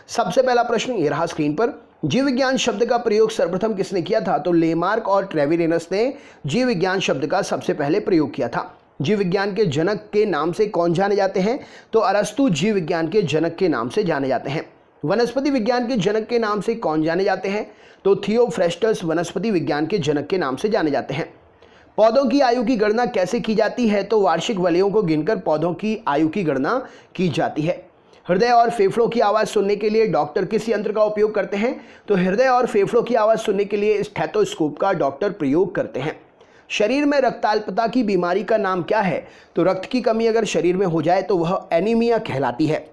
सबसे पहला प्रश्न ये रहा स्क्रीन पर, जीव विज्ञान शब्द का प्रयोग सर्वप्रथम किसने किया था? तो लेमार्क और ट्रेविरेनस ने जीव विज्ञान शब्द का सबसे पहले प्रयोग किया था। जीव विज्ञान के जनक के नाम से कौन जाने जाते हैं? तो अरस्तु जीव विज्ञान के जनक के नाम से जाने जाते हैं। वनस्पति विज्ञान के जनक के नाम से कौन जाने जाते हैं? तो थियोफ्रेस्टस वनस्पति विज्ञान के जनक के नाम से जाने जाते हैं। पौधों की आयु की गणना कैसे की जाती है? तो वार्षिक वलयों को गिनकर पौधों की आयु की गणना की जाती है। हृदय और फेफड़ों की आवाज़ सुनने के लिए डॉक्टर किस यंत्र का उपयोग करते हैं? तो हृदय और फेफड़ों की आवाज़ सुनने के लिए स्टेथोस्कोप का डॉक्टर प्रयोग करते हैं। शरीर में रक्ताल्पता की बीमारी का नाम क्या है? तो रक्त की कमी अगर शरीर में हो जाए तो वह एनीमिया कहलाती है।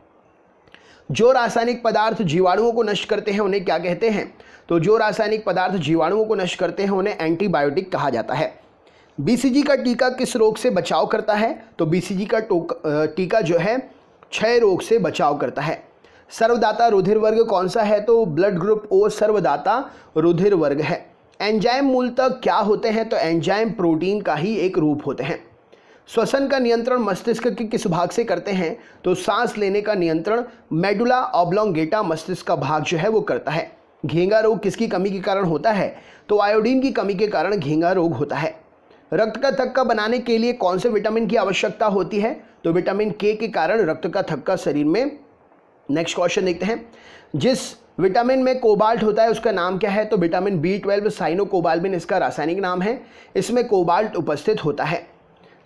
जो रासायनिक पदार्थ जीवाणुओं को नष्ट करते हैं उन्हें क्या कहते हैं? तो जो रासायनिक पदार्थ जीवाणुओं को नष्ट करते हैं उन्हें एंटीबायोटिक कहा जाता है। बीसीजी का टीका किस रोग से बचाव करता है? तो बीसीजी का टीका जो है क्षय रोग से बचाव करता है। सर्वदाता रुधिर वर्ग कौन सा है? तो ब्लड ग्रुप ओ सर्वदाता रुधिर वर्ग है। एंजाइम मूलतः क्या होते हैं? तो एंजाइम प्रोटीन का ही एक रूप होते हैं। श्वसन का नियंत्रण मस्तिष्क के किस भाग से करते हैं? तो सांस लेने का नियंत्रण मेडुला ऑब्लोंगेटा मस्तिष्क का भाग जो है वो करता है। घेंगा रोग किसकी कमी के कारण होता है? तो आयोडीन की कमी के कारण घेंगा रोग होता है। रक्त का थक्का बनाने के लिए कौन से विटामिन की आवश्यकता होती है? तो विटामिन के कारण रक्त का थक्का शरीर में। नेक्स्ट क्वेश्चन देखते हैं, जिस विटामिन में कोबाल्ट होता है उसका नाम क्या है? तो विटामिन B12 साइनोकोबाल्मिन इसका रासायनिक नाम है। इसमें कोबाल्ट उपस्थित होता है।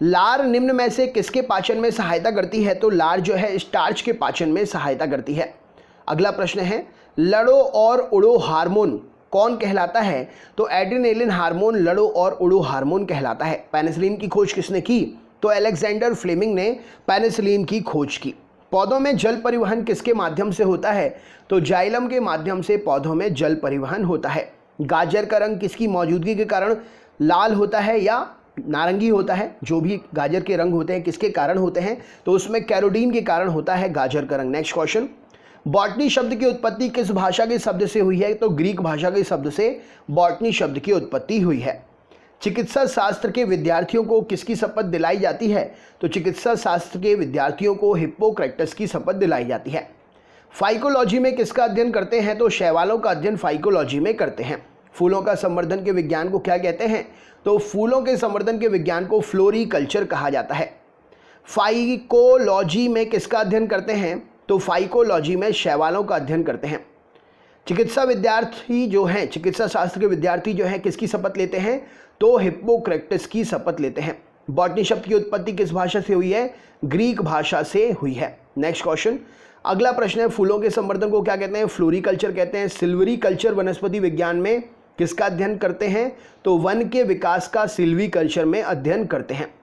लार निम्न में से किसके पाचन में सहायता करती है? तो लार जो है स्टार्च के पाचन में सहायता करती है। अगला प्रश्न है, लड़ो और उड़ो हार्मोन कौन कहलाता है? तो एड्रेनालिन हार्मोन लड़ो और उड़ो हार्मोन कहलाता है। पेनिसिलिन की खोज किसने की? तो अलेक्जेंडर फ्लेमिंग ने पेनिसिलिन की खोज की। पौधों में जल परिवहन किसके माध्यम से होता है? तो जाइलम के माध्यम से पौधों में जल परिवहन होता है। गाजर का रंग किसकी मौजूदगी के कारण लाल होता है या नारंगी होता है? जो भी गाजर के रंग होते हैं किसके कारण होते हैं? तो उसमें कैरोटीन के कारण होता है गाजर का रंग। नेक्स्ट क्वेश्चन, बॉटनी शब्द की उत्पत्ति किस भाषा के शब्द से हुई है? तो ग्रीक भाषा के शब्द से बॉटनी शब्द की उत्पत्ति हुई है। चिकित्सा शास्त्र के विद्यार्थियों को किसकी शपथ दिलाई जाती है? तो चिकित्सा शास्त्र के विद्यार्थियों को हिप्पोक्रेटस की शपथ दिलाई जाती है। फाइकोलॉजी में किसका अध्ययन करते हैं? तो शैवालों का अध्ययन फाइकोलॉजी में करते हैं। फूलों का संवर्धन के विज्ञान को क्या कहते हैं? तो फूलों के संवर्धन के विज्ञान को फ्लोरीकल्चर कहा जाता है। फाइकोलॉजी में किसका अध्ययन करते हैं? तो फाइकोलॉजी में शैवालों का अध्ययन करते हैं। चिकित्सा विद्यार्थी जो हैं, चिकित्सा शास्त्र के विद्यार्थी जो हैं किसकी शपथ लेते हैं? तो हिप्पोक्रेटस की शपथ लेते हैं। बॉटनी शब्द की उत्पत्ति किस भाषा से हुई है? ग्रीक भाषा से हुई है। नेक्स्ट क्वेश्चन, अगला प्रश्न है, फूलों के संवर्धन को क्या कहते हैं? फ्लोरीकल्चर कहते हैं। सिल्वरीकल्चर वनस्पति विज्ञान में किसका अध्ययन करते हैं? तो वन के विकास का सिल्वीकल्चर में अध्ययन करते हैं।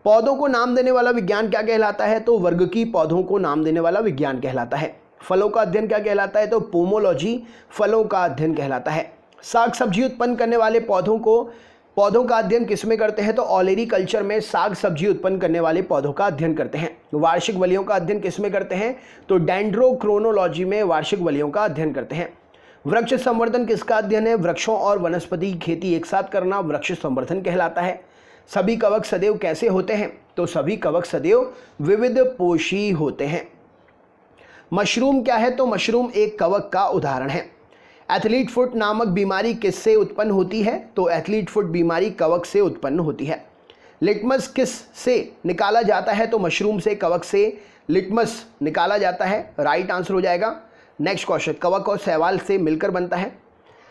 पौधों को नाम देने वाला विज्ञान क्या कहलाता है? तो वर्गकी पौधों को नाम देने वाला विज्ञान कहलाता है। फलों का अध्ययन क्या कहलाता है? तो पोमोलॉजी फलों का अध्ययन कहलाता है। साग सब्जी उत्पन्न करने वाले पौधों का अध्ययन किसमें करते हैं? तो ऑलेरीकल्चर में साग सब्जी उत्पन्न करने वाले पौधों का अध्ययन करते हैं। वार्षिक वलियों का अध्ययन किसमें करते हैं? तो डेंड्रोक्रोनोलॉजी में वार्षिक वलियों का अध्ययन करते हैं। वृक्ष संवर्धन किसका अध्ययन है? वृक्षों और वनस्पति की खेती एक साथ करना वृक्ष संवर्धन कहलाता है। सभी कवक सदैव कैसे होते हैं? तो सभी कवक सदैव विविध पोषी होते हैं। मशरूम क्या है? तो मशरूम एक कवक का उदाहरण है। एथलीट फुट नामक बीमारी किससे उत्पन्न होती है? तो एथलीट फुट बीमारी कवक से उत्पन्न होती है। लिटमस किस से निकाला जाता है? तो मशरूम से, कवक से लिटमस निकाला जाता है। राइट आंसर हो जाएगा। नेक्स्ट क्वेश्चन, कवक और शैवाल से मिलकर बनता है।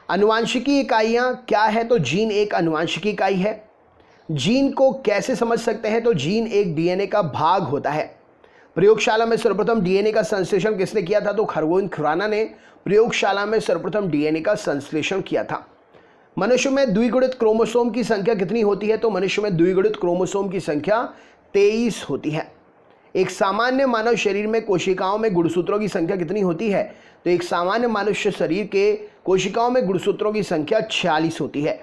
अनुवांशिकी इकाइयाँ क्या है? तो जीन एक अनुवांशिकी इकाई है। जीन को कैसे समझ सकते हैं? तो जीन एक डीएनए का भाग होता है। प्रयोगशाला में सर्वप्रथम डीएनए का संश्लेषण किसने किया था? तो खरगोविंद खुराना ने प्रयोगशाला में सर्वप्रथम डीएनए का संश्लेषण किया था। मनुष्य में द्विगुणित क्रोमोसोम की संख्या कितनी होती है? तो मनुष्य में द्विगुणित क्रोमोसोम की संख्या 23 होती है। एक सामान्य मानव शरीर में कोशिकाओं में गुणसूत्रों की संख्या कितनी होती है? तो एक सामान्य मनुष्य शरीर के कोशिकाओं में गुणसूत्रों की संख्या 46 होती है।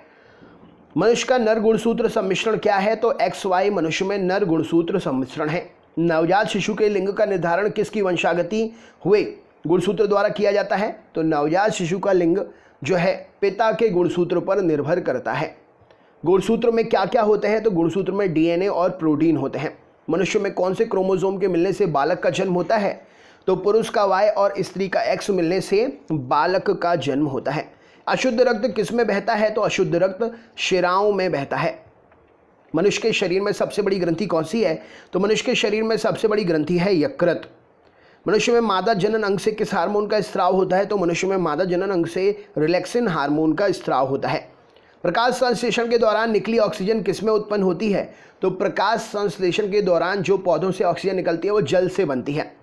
मनुष्य का नर गुणसूत्र सम्मिश्रण क्या है? तो XY मनुष्य में नर गुणसूत्र सम्मिश्रण है। नवजात शिशु के लिंग का निर्धारण किसकी वंशागति हुए गुणसूत्र द्वारा किया जाता है? तो नवजात शिशु का लिंग जो है पिता के गुणसूत्र पर निर्भर करता है। गुणसूत्र में क्या क्या होते हैं? तो गुणसूत्र में डीएनए और प्रोटीन होते हैं। मनुष्य में कौन से क्रोमोसोम के मिलने से बालक का जन्म होता है? तो पुरुष का Y और स्त्री का X मिलने से बालक का जन्म होता है। अशुद्ध रक्त किस में बहता है? तो अशुद्ध रक्त शिराओं में बहता है। मनुष्य के शरीर में सबसे बड़ी ग्रंथि कौन सी है? तो मनुष्य के शरीर में सबसे बड़ी ग्रंथि है यकृत। मनुष्य में मादा जनन अंग से किस हार्मोन का स्राव होता है? तो मनुष्य में मादा जनन अंग से रिलैक्सिन हार्मोन का स्राव होता है। प्रकाश संश्लेषण के दौरान निकली ऑक्सीजन किस में उत्पन्न होती है? तो प्रकाश संश्लेषण के दौरान जो पौधों से ऑक्सीजन निकलती है वो जल से बनती है।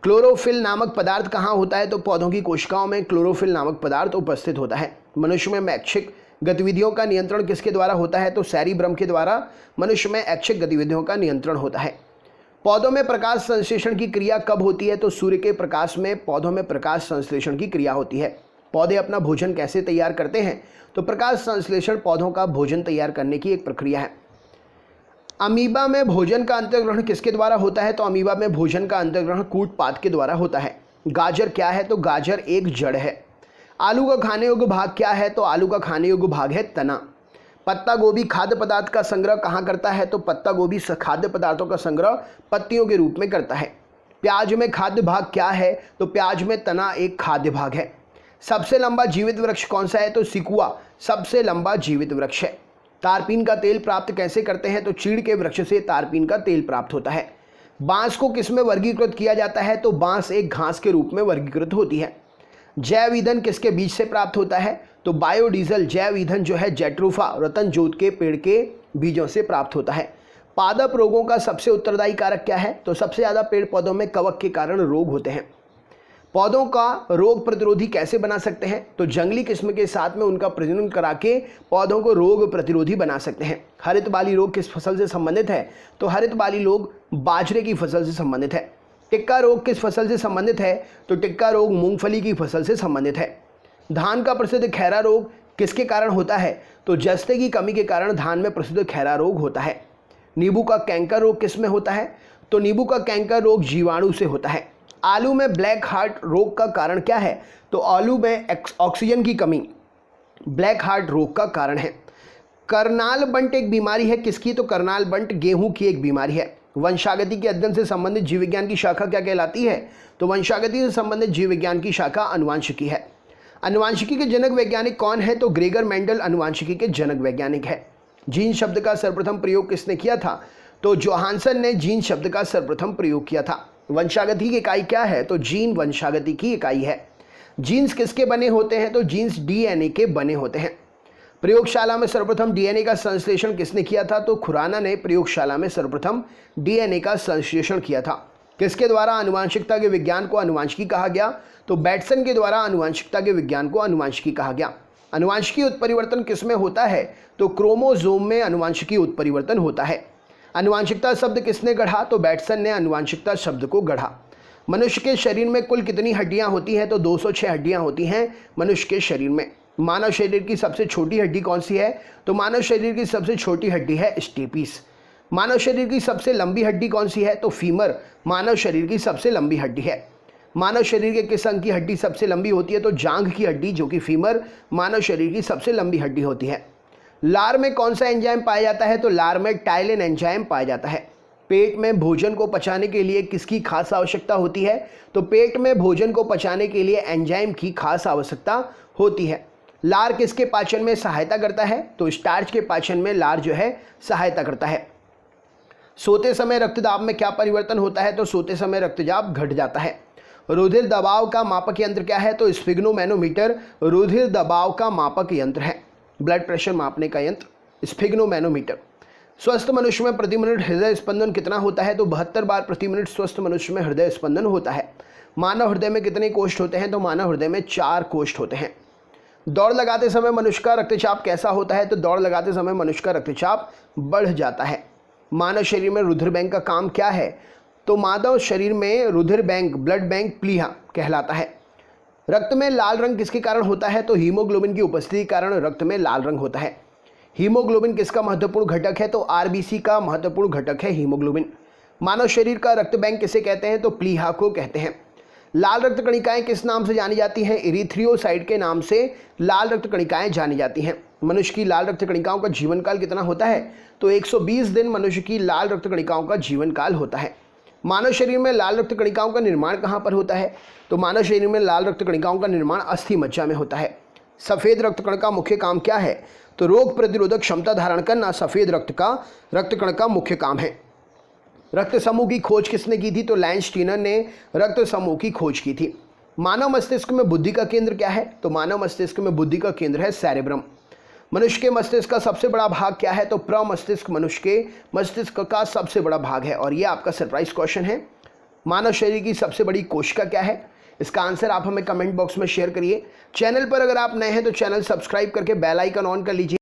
क्लोरोफिल नामक पदार्थ कहाँ होता है? तो पौधों की कोशिकाओं में क्लोरोफिल नामक पदार्थ उपस्थित होता है। मनुष्य में ऐच्छिक गतिविधियों का नियंत्रण किसके द्वारा होता है? तो सेरिब्रम के द्वारा मनुष्य में ऐच्छिक गतिविधियों का नियंत्रण होता है। पौधों में प्रकाश संश्लेषण की क्रिया कब होती है? तो सूर्य के प्रकाश में पौधों में प्रकाश संश्लेषण की क्रिया होती है। पौधे अपना भोजन कैसे तैयार करते हैं? तो प्रकाश संश्लेषण पौधों का भोजन तैयार करने की एक प्रक्रिया है। अमीबा में भोजन का अंतर्ग्रहण किसके द्वारा होता है? तो अमीबा में भोजन का अंतर्ग्रहण कूटपाद के द्वारा होता है। गाजर क्या है? तो गाजर एक जड़ है। आलू का खाने योग्य भाग क्या है? तो आलू का खाने योग्य भाग है तना। पत्ता गोभी खाद्य पदार्थ का संग्रह कहाँ करता है? तो पत्ता गोभी खाद्य पदार्थों का संग्रह पत्तियों के रूप में करता है। प्याज में खाद्य भाग क्या है? तो प्याज में तना एक खाद्य भाग है। सबसे लंबा जीवित वृक्ष कौन सा है? तो सिकुआ सबसे लंबा जीवित वृक्ष है। तारपीन का तेल प्राप्त कैसे करते हैं? तो चीड़ के वृक्ष से तारपीन का तेल प्राप्त होता है। बांस को किस में वर्गीकृत किया जाता है? तो बांस एक घास के रूप में वर्गीकृत होती है। जैव ईंधन किसके बीज से प्राप्त होता है? तो बायोडीजल जैव ईंधन जो है जैट्रोफा रतन जोत के पेड़ के बीजों से प्राप्त होता है। पादप रोगों का सबसे उत्तरदायी कारक क्या है? तो सबसे ज़्यादा पेड़ पौधों में कवक के कारण रोग होते हैं। पौधों का रोग प्रतिरोधी कैसे बना सकते हैं? तो जंगली किस्म के साथ में उनका प्रजनन करा के पौधों को रोग प्रतिरोधी बना सकते हैं। हरित बाली रोग किस फसल से संबंधित है? तो हरित बाली रोग बाजरे की फसल से संबंधित है। टिक्का रोग किस फसल से संबंधित है? तो टिक्का रोग मूंगफली की फसल से संबंधित है। धान का प्रसिद्ध खैरा रोग किसके कारण होता है? तो जस्ते की कमी के कारण धान में प्रसिद्ध खैरा रोग होता है। नींबू का कैंकर रोग किस में होता है? तो नींबू का कैंकर रोग जीवाणु से होता है। आलू में ब्लैक हार्ट रोग का कारण क्या है? तो आलू में ऑक्सीजन की कमी ब्लैक हार्ट रोग का कारण है। करनाल बंट एक बीमारी है किसकी? तो करनाल बंट गेहूं की एक बीमारी है। वंशागति के अध्ययन से संबंधित जीव विज्ञान की शाखा क्या कहलाती है? तो वंशागति से संबंधित जीव विज्ञान की शाखा अनुवांशिकी है। अनुवांशिकी के जनक वैज्ञानिक कौन है? तो ग्रेगर मेंडल अनुवांशिकी के जनक वैज्ञानिक है। जीन शब्द का सर्वप्रथम प्रयोग किसने किया था? तो जोहानसन ने जीन शब्द का सर्वप्रथम प्रयोग किया था। वंशागति की इकाई क्या है? तो जीन वंशागति की इकाई है। जीन्स किसके बने होते हैं? तो जीन्स डीएनए के बने होते हैं। प्रयोगशाला में सर्वप्रथम डीएनए का संश्लेषण किसने किया था? तो खुराना ने प्रयोगशाला में सर्वप्रथम डीएनए का संश्लेषण किया था। किसके द्वारा आनुवांशिकता के विज्ञान को आनुवांशिकी कहा गया? तो बैटसन के द्वारा आनुवांशिकता के विज्ञान को आनुवांशिकी कहा गया। आनुवांशिकी उत्परिवर्तन किस में होता है? तो क्रोमोसोम में आनुवांशिकी उत्परिवर्तन होता है। आनुवांशिकता शब्द किसने गढ़ा? तो बैटसन ने आनुवांशिकता शब्द को गढ़ा। मनुष्य के शरीर में कुल कितनी हड्डियां होती हैं? तो 206 हड्डियां होती हैं मनुष्य के शरीर में। मानव शरीर की सबसे छोटी हड्डी कौन सी है? तो मानव शरीर की सबसे छोटी हड्डी है स्टेपिस। मानव शरीर की सबसे लंबी हड्डी कौन सी है? तो फीमर मानव शरीर की सबसे लंबी हड्डी है। मानव शरीर के किस अंग की हड्डी सबसे लंबी होती है? तो जांघ की हड्डी जो कि फीमर मानव शरीर की सबसे लंबी हड्डी होती है। लार में कौन सा एंजाइम पाया जाता है? तो लार में टाइलिन एंजाइम पाया जाता है। पेट में भोजन को पचाने के लिए किसकी खास आवश्यकता होती है? तो पेट में भोजन को पचाने के लिए एंजाइम की खास आवश्यकता होती है। लार किसके पाचन में सहायता करता है? तो स्टार्च के पाचन में लार जो है सहायता करता है। सोते समय रक्तदाब में क्या परिवर्तन होता है? तो सोते समय रक्तचाप घट जाता है। रुधिर दबाव का मापक यंत्र क्या है? तो स्फिग्नोमैनोमीटर रुधिर दबाव का मापक यंत्र है। ब्लड प्रेशर मापने का यंत्र स्फिग्नोमैनोमीटर। स्वस्थ मनुष्य में प्रति मिनट हृदय स्पंदन कितना होता है? तो 72 बार प्रति मिनट स्वस्थ मनुष्य में हृदय स्पंदन होता है। मानव हृदय में कितने कोष्ठ होते हैं? तो मानव हृदय में 4 कोष्ठ होते हैं। दौड़ लगाते समय मनुष्य का रक्तचाप कैसा होता है? तो दौड़ लगाते समय मनुष्य का रक्तचाप बढ़ जाता है। मानव शरीर में रुधिर बैंक का काम क्या है? तो मानव शरीर में रुधिर बैंक ब्लड बैंक प्लीहा कहलाता है। रक्त में लाल रंग किसके कारण होता है? तो हीमोग्लोबिन की उपस्थिति के कारण रक्त में लाल रंग होता है। हीमोग्लोबिन किसका महत्वपूर्ण घटक है? तो आरबीसी का महत्वपूर्ण घटक है हीमोग्लोबिन। मानव शरीर का रक्त बैंक किसे कहते हैं? तो प्लीहा को कहते हैं। लाल रक्त कणिकाएं किस नाम से जानी जाती हैं? इरिथ्रियोसाइट के नाम से लाल रक्त कणिकाएं जानी जाती हैं। मनुष्य की लाल रक्त कणिकाओं का जीवन काल कितना होता है? तो 120 दिन मनुष्य की लाल रक्त कणिकाओं का जीवन काल होता है। मानव शरीर में लाल रक्त कणिकाओं का निर्माण कहाँ पर होता है? तो मानव शरीर में लाल रक्त कणिकाओं का निर्माण अस्थि मज्जा में होता है। सफ़ेद रक्त कण का मुख्य काम क्या है? तो रोग प्रतिरोधक क्षमता धारण करना सफ़ेद रक्त कण का मुख्य काम है। रक्त समूह की खोज किसने की थी? तो लैंडस्टीनर ने रक्त समूह की खोज की थी। मानव मस्तिष्क में बुद्धि का केंद्र क्या है? तो मानव मस्तिष्क में बुद्धि का केंद्र है सेरेब्रम। मनुष्य के मस्तिष्क का सबसे बड़ा भाग क्या है? तो प्रमस्तिष्क मनुष्य के मस्तिष्क का सबसे बड़ा भाग है। और ये आपका सरप्राइज क्वेश्चन है। मानव शरीर की सबसे बड़ी कोशिका क्या है? इसका आंसर आप हमें कमेंट बॉक्स में शेयर करिए। चैनल पर अगर आप नए हैं तो चैनल सब्सक्राइब करके बेल आइकन ऑन कर लीजिए।